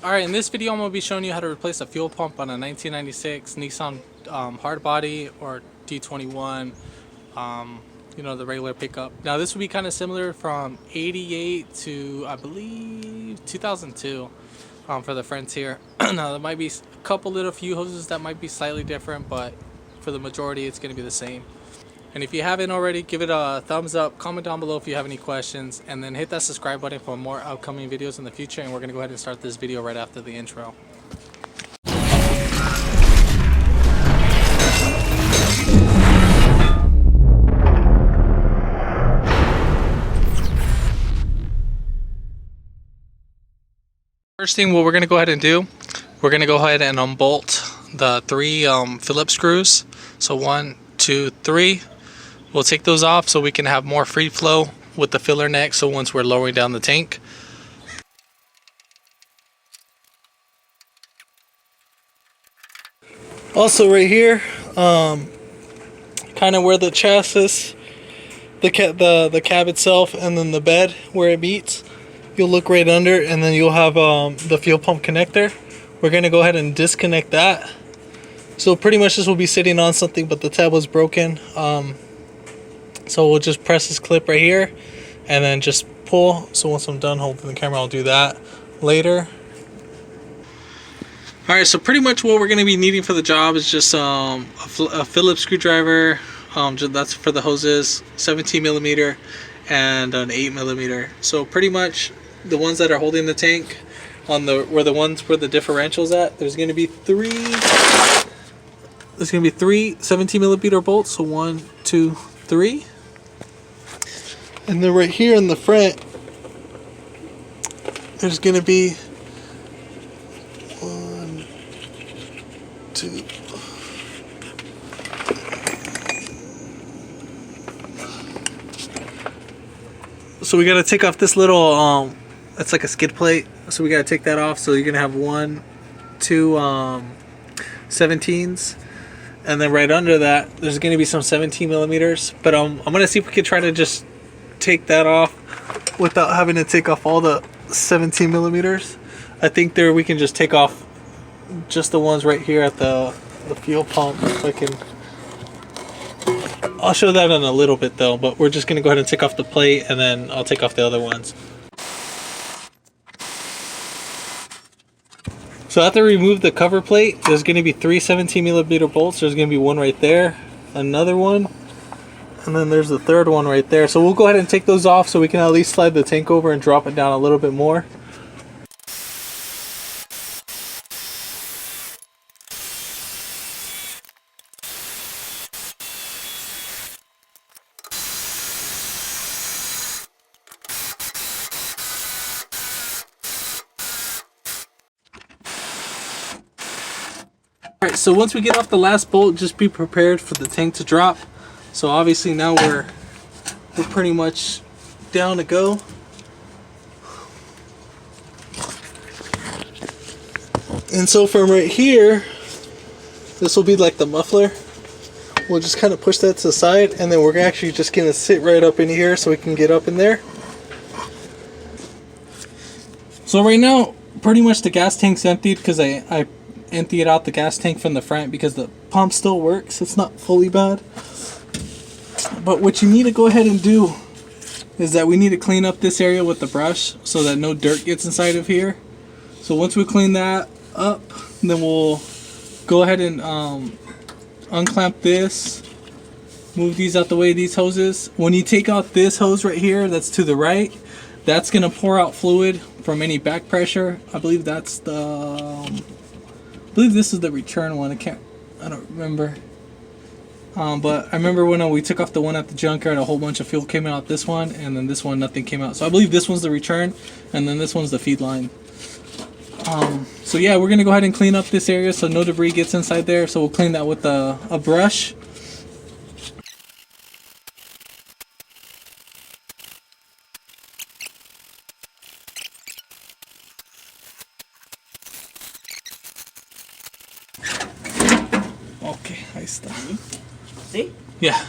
Alright, in this video I'm going to be showing you how to replace a fuel pump on a 1996 Nissan hardbody or D21, you know, the regular pickup. Now this would be kind of similar from 88 to I believe 2002 for the Frontier. Now there might be a couple little few hoses that might be slightly different, but for the majority it's going to be the same. And if you haven't already, give it a thumbs up, comment down below if you have any questions, and then hit that subscribe button for more upcoming videos in the future. And we're going to go ahead and start this video right after the intro. First thing, what we're going to go ahead and do, we're going to go ahead and unbolt the three Phillips screws. So 1, 2, 3. We'll take those off so we can have more free flow with the filler neck, so once we're lowering down the tank. Also right here, kind of where the chassis, the cab itself, and then the bed where it meets, you'll look right under, and then you'll have the fuel pump connector. We're going to go ahead and disconnect that. So pretty much this will be sitting on something, but the tab was broken. So we'll just press this clip right here and then just pull. So once I'm done holding the camera, I'll do that later. Alright, so pretty much what we're going to be needing for the job is just a Phillips screwdriver. That's for the hoses, 17mm and an 8mm. So pretty much the ones that are holding the tank on where the differential's at, there's going to be three 17mm bolts. So 1, 2, 3. And then right here in the front, there's going to be 1, 2. So we got to take off this little, it's like a skid plate. So we got to take that off. So you're going to have 1, 2 17s. And then right under that, there's going to be some 17mm. But I'm going to see if we can try to just take that off without having to take off all the 17mm. I think there we can just take off just the ones right here at the fuel pump. If I can, I'll show that in a little bit though, but we're just going to go ahead and take off the plate, and then I'll take off the other ones. So after we remove the cover plate, there's going to be 3 17mm bolts. There's going to be one right there, another one, and then there's the third one right there. So we'll go ahead and take those off so we can at least slide the tank over and drop it down a little bit more. Alright, so once we get off the last bolt, just be prepared for the tank to drop. So obviously now we're pretty much down to go. And so from right here, this will be like the muffler. We'll just kind of push that to the side, and then we're actually just going to sit right up in here so we can get up in there. So right now, pretty much the gas tank's emptied because I emptied out the gas tank from the front because the pump still works. It's not fully bad. But what you need to go ahead and do is that we need to clean up this area with the brush so that no dirt gets inside of here. So once we clean that up, then we'll go ahead and unclamp this, move these out the way, these hoses. When you take out this hose right here that's to the right, that's going to pour out fluid from any back pressure. I believe that's the I believe this is the return one. I don't remember. But I remember when we took off the one at the junkyard, a whole bunch of fuel came out this one, and then this one nothing came out. So I believe this one's the return, and then this one's the feed line. So yeah, we're gonna go ahead and clean up this area so no debris gets inside there. So we'll clean that with a brush. Okay, ahí está. See? Yeah.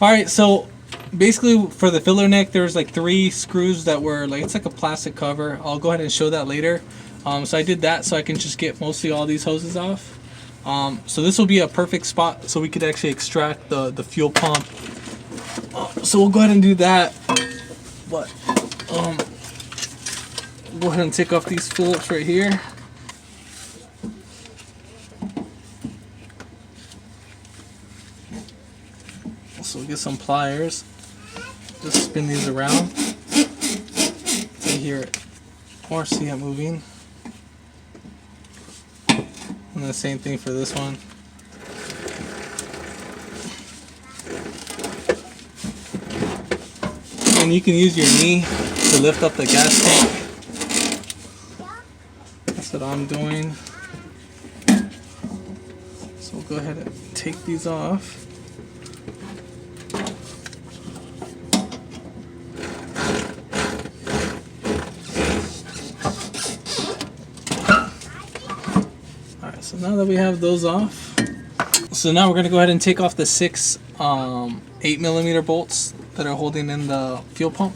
Alright, so basically for the filler neck, there's like 3 screws that were like, it's like a plastic cover. I'll go ahead and show that later. So I did that so I can just get mostly all these hoses off. So this will be a perfect spot so we could actually extract the fuel pump. So we'll go ahead and do that. But go ahead and take off these Phillips right here. So we'll get some pliers. Just spin these around. So you hear it or see it moving. And the same thing for this one. And you can use your knee to lift up the gas tank. That's what I'm doing. So we'll go ahead and take these off. Alright, so now that we have those off, so now we're going to go ahead and take off the 6 8mm bolts that are holding in the fuel pump.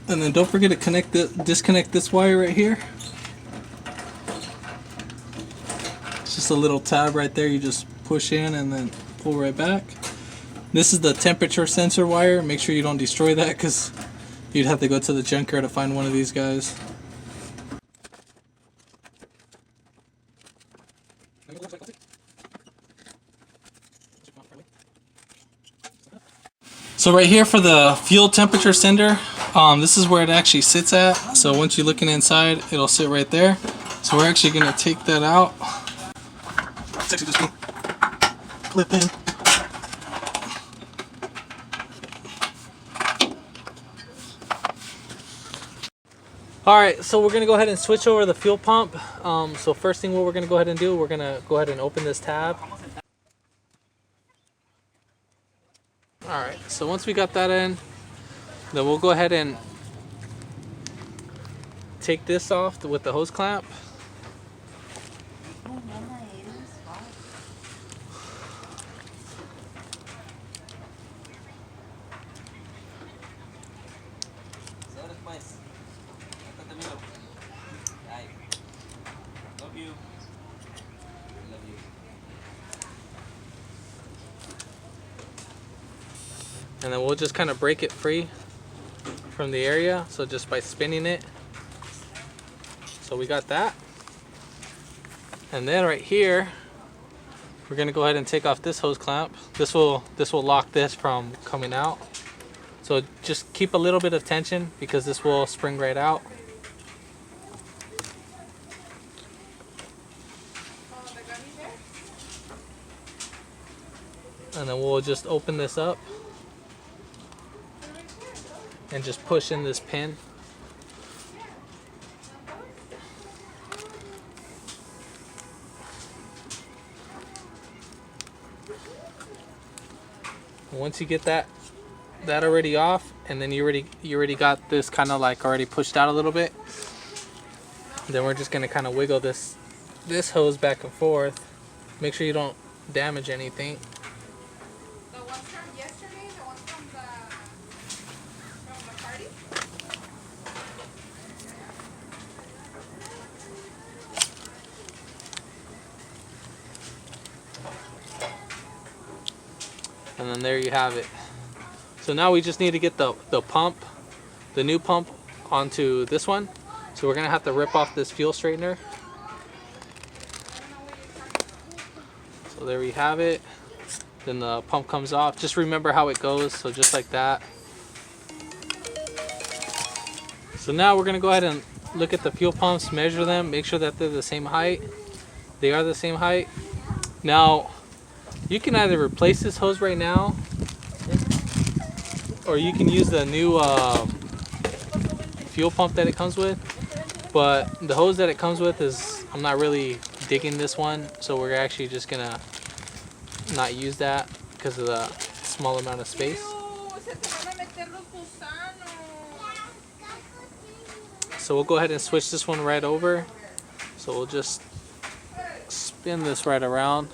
And then don't forget to disconnect this wire right here. It's just a little tab right there. You just push in and then pull right back. This is the temperature sensor wire. Make sure you don't destroy that because you'd have to go to the junkyard to find one of these guys. So right here for the fuel temperature sender, this is where it actually sits at. So once you're looking inside, it'll sit right there. So we're actually going to take that out. It's actually just clip in. Alright, so we're going to go ahead and switch over the fuel pump. So first thing what we're going to go ahead and do, we're going to go ahead and open this tab. Alright, so once we got that in, then we'll go ahead and take this off with the hose clamp. And then we'll just kind of break it free from the area, so just by spinning it. So we got that. And then right here, we're gonna go ahead and take off this hose clamp. This will lock this from coming out. So just keep a little bit of tension because this will spring right out. And then we'll just open this up and just push in this pin. Once you get that already off, and then you already got this kind of like already pushed out a little bit, then we're just gonna kind of wiggle this hose back and forth. Make sure you don't damage anything. The ones from yesterday, the ones from the party. And then there you have it. So now we just need to get the pump, the new pump, onto this one. So we're gonna have to rip off this fuel straightener. So there we have it. Then the pump comes off. Just remember how it goes, so just like that. So now we're gonna go ahead and look at the fuel pumps, measure them, make sure that they're the same height. They are the same height. Now, you can either replace this hose right now, or you can use the new fuel pump that it comes with. But the hose that it comes with is, I'm not really digging this one, so we're actually just gonna not use that because of the small amount of space. So we'll go ahead and switch this one right over. So we'll just spin this right around.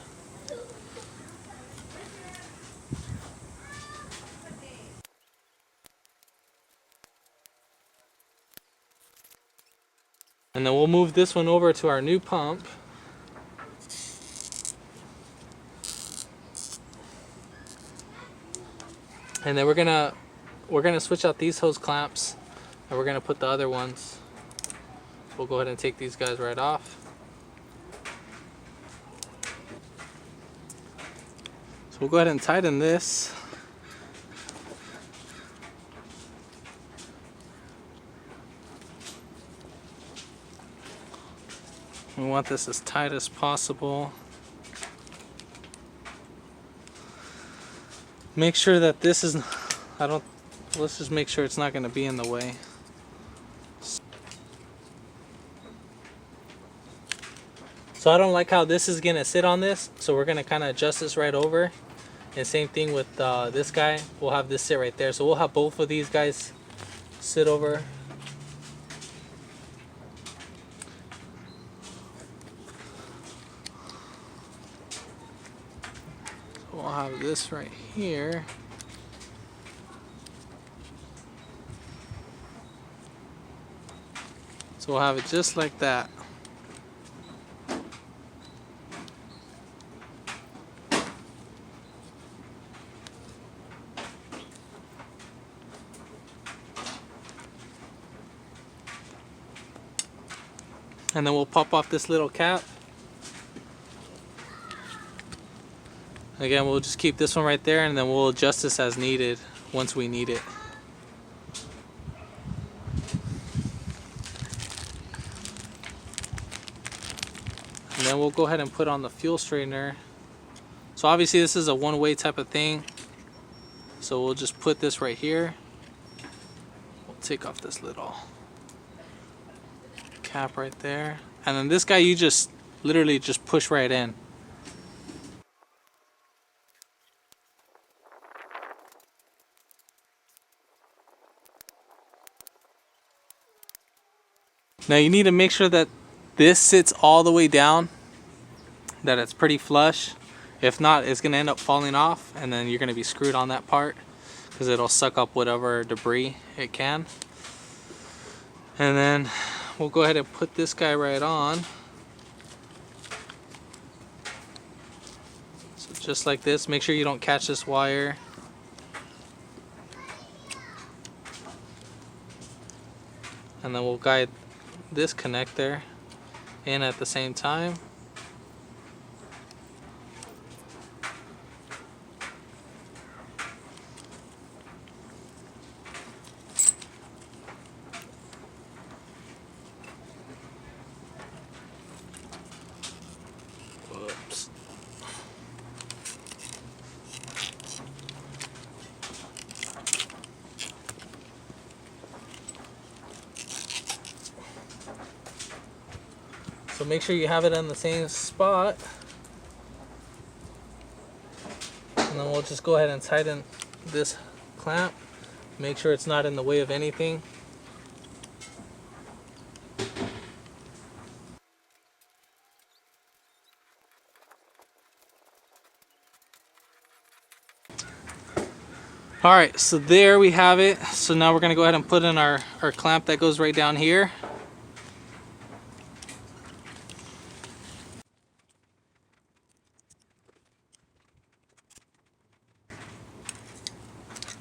And then we'll move this one over to our new pump. And then we're gonna switch out these hose clamps, and we're gonna put the other ones. So we'll go ahead and take these guys right off. So we'll go ahead and tighten this. We want this as tight as possible. Make sure that this is, let's just make sure it's not going to be in the way. So I don't like how this is going to sit on this, so we're going to kind of adjust this right over. And same thing with this guy, we'll have this sit right there. So we'll have both of these guys sit over. We'll have this right here. So we'll have it just like that. And then we'll pop off this little cap. Again, we'll just keep this one right there, and then we'll adjust this as needed once we need it. And then we'll go ahead and put on the fuel straightener. So obviously this is a one-way type of thing. So we'll just put this right here. We'll take off this little cap right there. And then this guy, you just literally just push right in. Now you need to make sure that this sits all the way down, that it's pretty flush. If not, it's going to end up falling off, and then you're going to be screwed on that part because it'll suck up whatever debris it can. And then we'll go ahead and put this guy right on. So just like this, make sure you don't catch this wire. And then we'll guide this connector in at the same time. Whoops. So make sure you have it in the same spot. And then we'll just go ahead and tighten this clamp. Make sure it's not in the way of anything. Alright, so there we have it. So now we're going to go ahead and put in our clamp that goes right down here.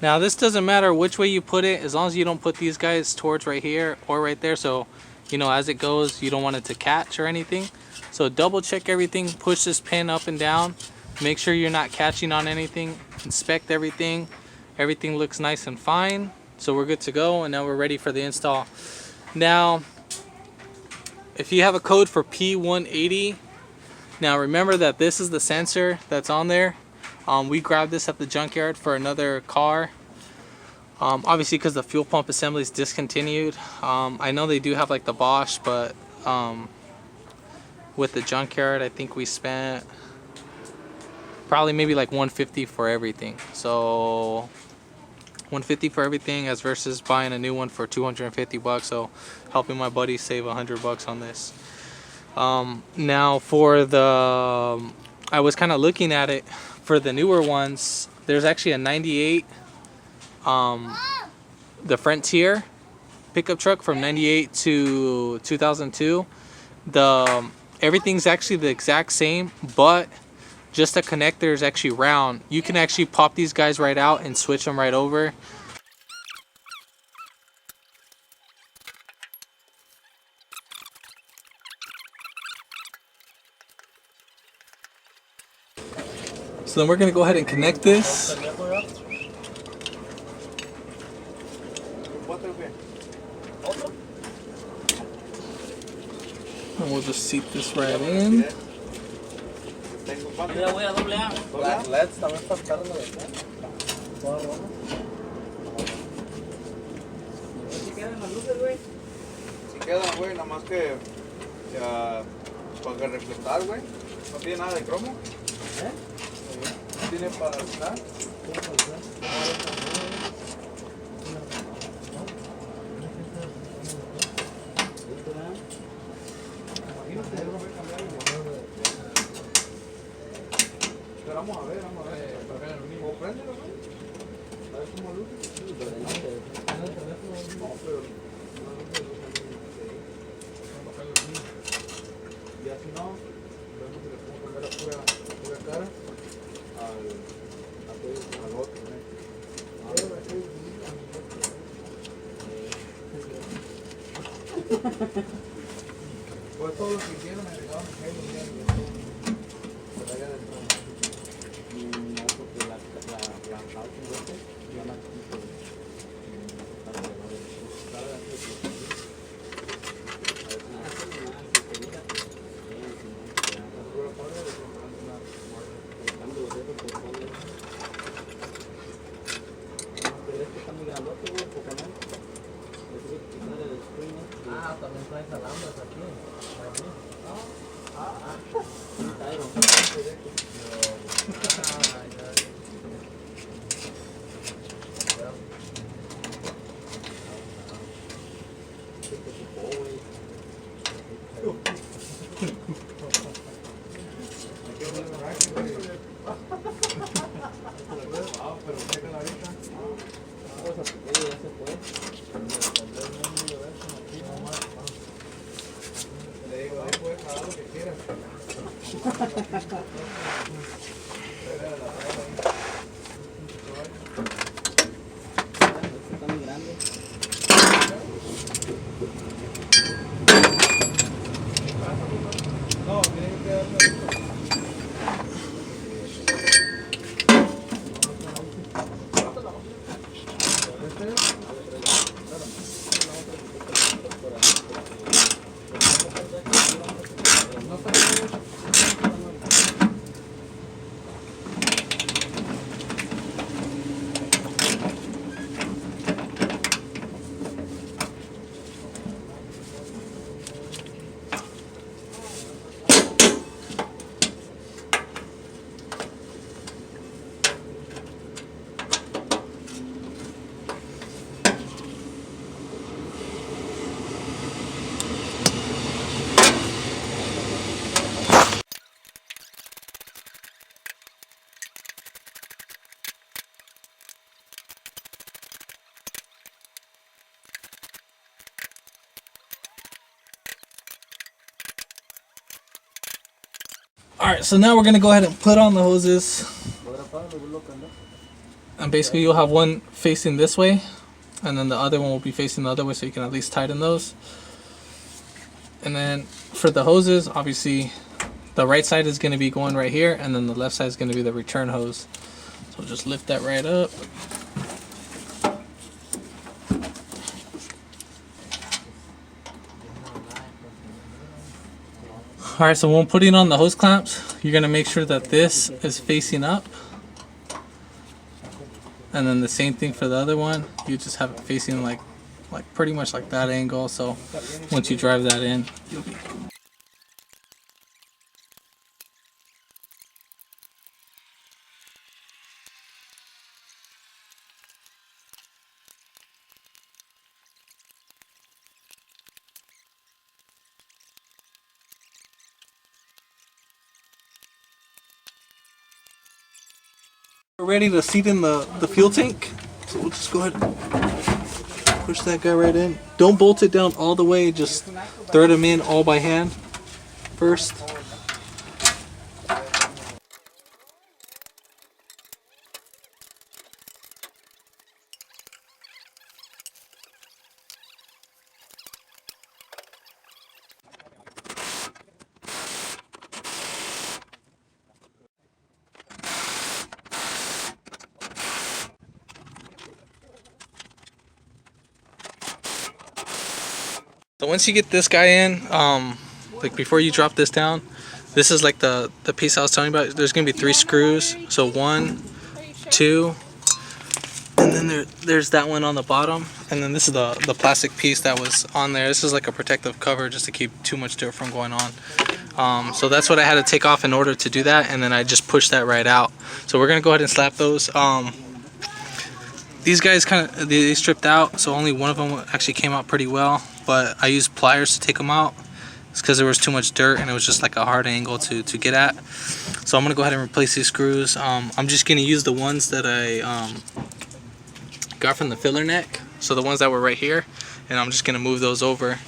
Now this doesn't matter which way you put it, as long as you don't put these guys towards right here or right there, so you know as it goes you don't want it to catch or anything. So double check everything, push this pin up and down, make sure you're not catching on anything, inspect everything. Everything looks nice and fine, so we're good to go, and now we're ready for the install. Now if you have a code for P180, now remember that this is the sensor that's on there. We grabbed this at the junkyard for another car. Obviously because the fuel pump assembly is discontinued. I know they do have like the Bosch, but with the junkyard I think we spent probably maybe like $150 for everything. So 150 for everything, as versus buying a new one for 250 bucks. So helping my buddy save 100 bucks on this. Now for the I was kind of looking at it for the newer ones. There's actually a 98 the Frontier pickup truck from 98 to 2002. The everything's actually the exact same, but just the connector is actually round. You can actually pop these guys right out and switch them right over. So then we're gonna go ahead and connect this. And we'll just seat this right in. Si quedan, güey, nada más que para reflectar, güey. No tiene nada de cromo. No tiene para usar. Pero vamos a ver, vamos a ver. O préndelo, güey. A ver cómo luce. No, pero y así no, vemos que le podemos poner la pura cara al otro, ¿eh? Pues todo lo que hicieron me agregaron el y todo. Por allá adentro. No, porque la ya la también traes alambres aquí. Alright, so now we're going to go ahead and put on the hoses. And basically you'll have one facing this way, and then the other one will be facing the other way, so you can at least tighten those. And then for the hoses, obviously the right side is going to be going right here, and then the left side is going to be the return hose. So just lift that right up. Alright, so when putting on the hose clamps, you're going to make sure that this is facing up. And then the same thing for the other one. You just have it facing like pretty much like that angle. So once you drive that in, you'll be... We're ready to seat in the fuel tank. So we'll just go ahead and push that guy right in. Don't bolt it down all the way, just thread them in all by hand first. So once you get this guy in, like before you drop this down, this is like the piece I was telling you about. There's gonna be 3 screws. So 1, 2, and then there's that one on the bottom. And then this is the plastic piece that was on there. This is like a protective cover just to keep too much dirt from going on. So that's what I had to take off in order to do that, and then I just pushed that right out. So we're gonna go ahead and slap those. These guys they stripped out, so only one of them actually came out pretty well. But I used pliers to take them out. It's because there was too much dirt and it was just like a hard angle to get at. So I'm gonna go ahead and replace these screws. I'm just gonna use the ones that I got from the filler neck. So the ones that were right here, and I'm just gonna move those over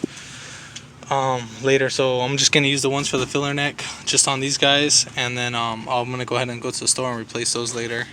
later. So I'm just gonna use the ones for the filler neck just on these guys, and then I'm gonna go ahead and go to the store and replace those later.